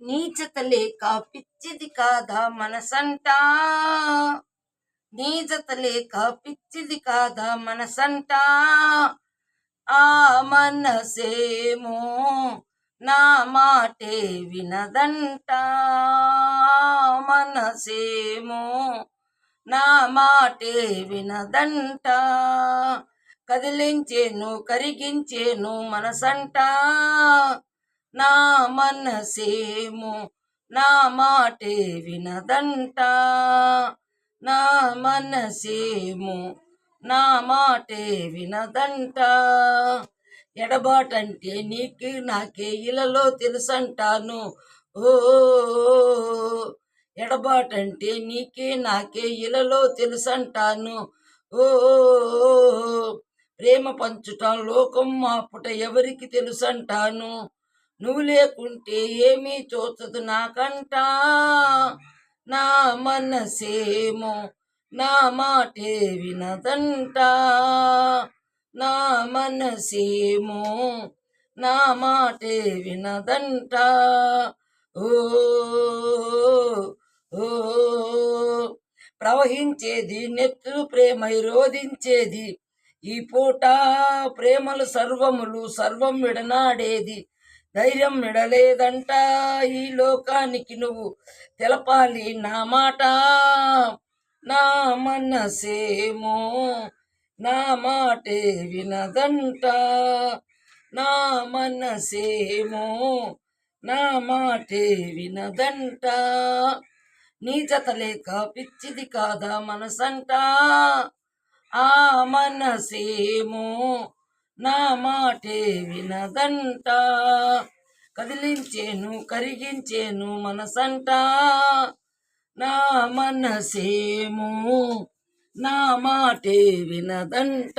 నీచత లేక పిచ్చిది కాదా మనసంట, నీచత లేక పిచ్చిది కాదా మనసంట. ఆ మనసేమో నా మాటే వినదంట, మనసేమో నా మాటే వినదంట. కదిలించేను కరిగించేను మనసంట, నా మనసేమో నా మాటే వినదంట, నా మనసేమో నా మాటే వినదంట. ఎడబాటంటే నీకు నాకే ఇలలో తెలుసంటాను, ఓ ఎడబాటంటే నీకే నాకే ఇలలో తెలుసంటాను, ఓ ప్రేమ పంచుట లోకం మాపుట ఎవరికి తెలుసంటాను. నువ్వు లేకుంటే ఏమీ తోచదు నాకంట, నా మనసేమో నా మాటే వినదంట, నా మనసేమో నా మాటే వినదంట. ఓ ఓ ప్రవహించేది నెత్తు ప్రేమై రోధించేది ఈ పూట, ప్రేమలు సర్వములు సర్వం విడనాడేది ధైర్యం విడలేదంట. ఈ లోకానికి నువ్వు తెలపాలి నా మాట, నా మనసేమో నా మాటే వినదంట, నా మనసేమో నా మాటే వినదంట. నీచత లేక పిచ్చిది కాదా మనసంట, ఆ మనసేమో నా మాటే వినదంట. కదిలించేను కరిగించేను మనసంట, నా మనసేమో నా మాటే వినదంట.